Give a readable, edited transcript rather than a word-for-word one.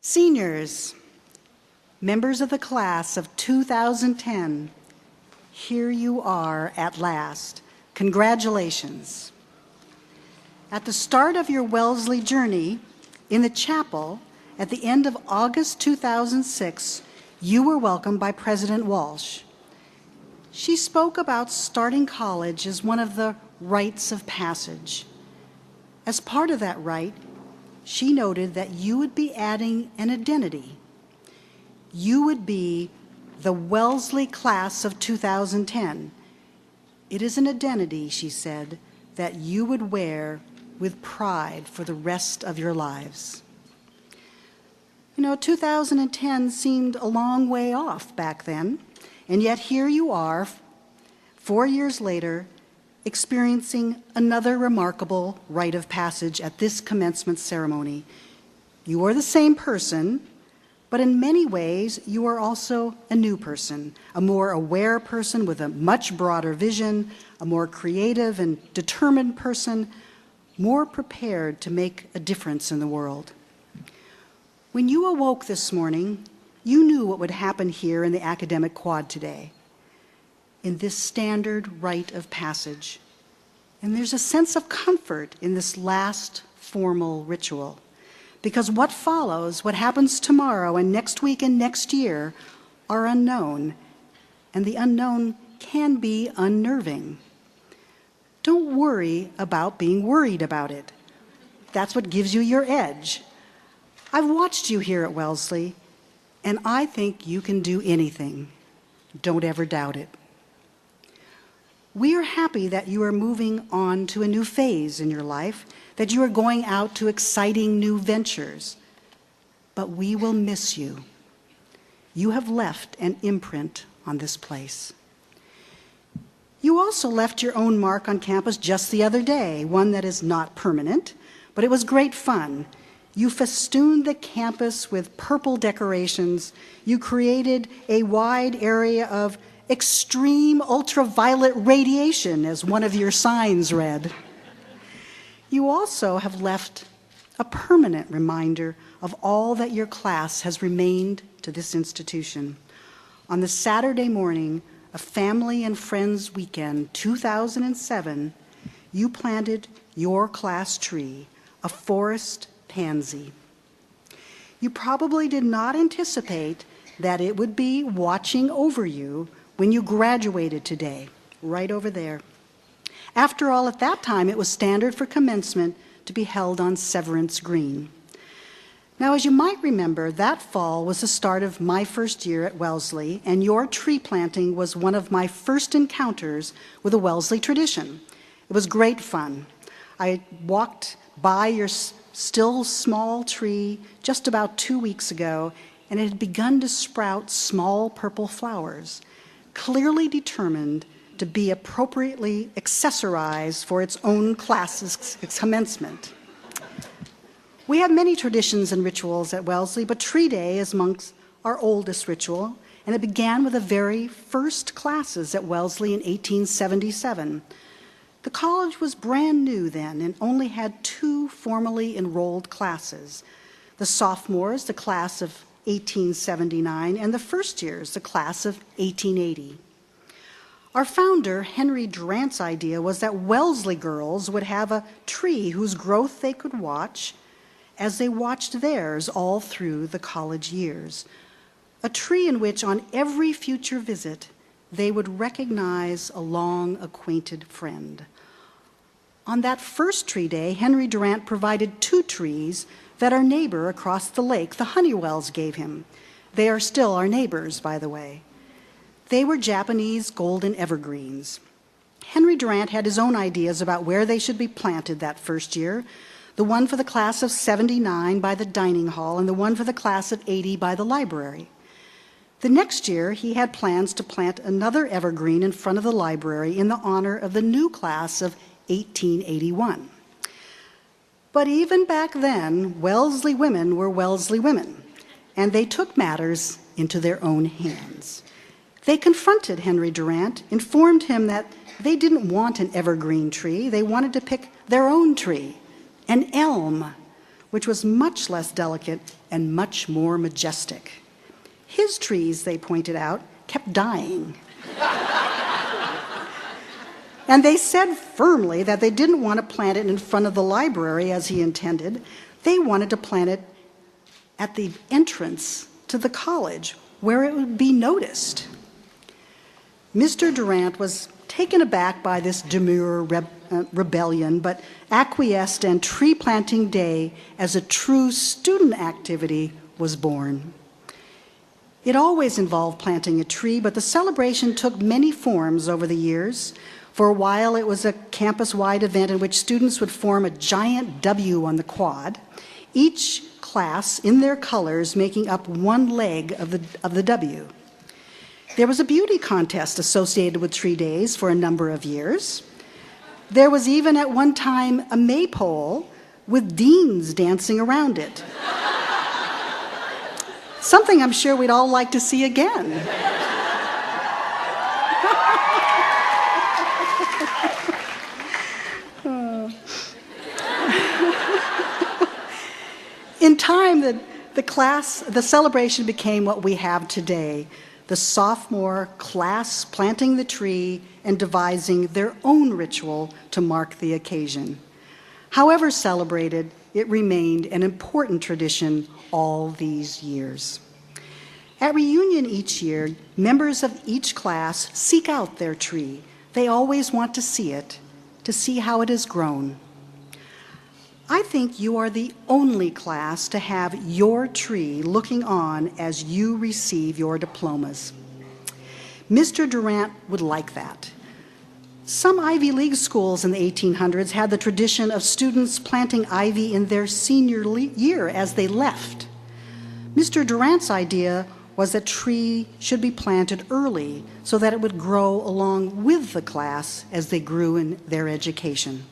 Seniors, members of the class of 2010, here you are at last. Congratulations. At the start of your Wellesley journey, in the chapel, at the end of August 2006, you were welcomed by President Walsh. She spoke about starting college as one of the rites of passage. As part of that rite, she noted that you would be adding an identity. You would be the Wellesley class of 2010. It is an identity, she said, that you would wear with pride for the rest of your lives. You know, 2010 seemed a long way off back then, and yet here you are, 4 years later, experiencing another remarkable rite of passage at this commencement ceremony. You are the same person, but in many ways, you are also a new person, a more aware person with a much broader vision, a more creative and determined person, more prepared to make a difference in the world. When you awoke this morning, you knew what would happen here in the academic quad today, in this standard rite of passage. And there's a sense of comfort in this last formal ritual, because what follows, what happens tomorrow and next week and next year, are unknown, and the unknown can be unnerving. Don't worry about being worried about it. That's what gives you your edge. I've watched you here at Wellesley, and I think you can do anything. Don't ever doubt it. We are happy that you are moving on to a new phase in your life, that you are going out to exciting new ventures. But we will miss you. You have left an imprint on this place. You also left your own mark on campus just the other day, one that is not permanent, but it was great fun. You festooned the campus with purple decorations. You created a wide area of extreme ultraviolet radiation, as one of your signs read. You also have left a permanent reminder of all that your class has remained to this institution. On the Saturday morning of Family and Friends Weekend 2007, you planted your class tree, a forest pansy. You probably did not anticipate that it would be watching over you when you graduated today, right over there. After all, at that time, it was standard for commencement to be held on Severance Green. Now, as you might remember, that fall was the start of my first year at Wellesley, and your tree planting was one of my first encounters with a Wellesley tradition. It was great fun. I walked by your still small tree just about 2 weeks ago, and it had begun to sprout small purple flowers, clearly determined to be appropriately accessorized for its own class's commencement. We have many traditions and rituals at Wellesley, but Tree Day is amongst our oldest ritual, and it began with the very first classes at Wellesley in 1877. The college was brand new then and only had 2 formally enrolled classes. The sophomores, the class of 1879, and the first years, the class of 1880. Our founder, Henry Durant's idea was that Wellesley girls would have a tree whose growth they could watch as they watched theirs all through the college years. A tree in which on every future visit they would recognize a long-acquainted friend. On that first tree day, Henry Durant provided 2 trees that our neighbor across the lake, the Honeywells, gave him. They are still our neighbors, by the way. They were Japanese golden evergreens. Henry Durant had his own ideas about where they should be planted that first year, the one for the class of 79 by the dining hall and the one for the class of 80 by the library. The next year, he had plans to plant another evergreen in front of the library in the honor of the new class of 1881. But even back then, Wellesley women were Wellesley women, and they took matters into their own hands. They confronted Henry Durant, informed him that they didn't want an evergreen tree, they wanted to pick their own tree, an elm, which was much less delicate and much more majestic. His trees, they pointed out, kept dying. And they said firmly that they didn't want to plant it in front of the library as he intended. They wanted to plant it at the entrance to the college, where it would be noticed. Mr. Durant was taken aback by this demure rebellion, but acquiesced, and Tree Planting Day, as a true student activity, was born. It always involved planting a tree, but the celebration took many forms over the years. For a while, it was a campus-wide event in which students would form a giant W on the quad, each class in their colors making up one leg of the W. There was a beauty contest associated with Tree Days for a number of years. There was even at one time a maypole with deans dancing around it. Something I'm sure we'd all like to see again. In time, the celebration became what we have today, the sophomore class planting the tree and devising their own ritual to mark the occasion. However celebrated, it remained an important tradition all these years. At reunion each year, members of each class seek out their tree. They always want to see it, to see how it has grown. I think you are the only class to have your tree looking on as you receive your diplomas. Mr. Durant would like that. Some Ivy League schools in the 1800s had the tradition of students planting ivy in their senior year as they left. Mr. Durant's idea was that tree should be planted early so that it would grow along with the class as they grew in their education.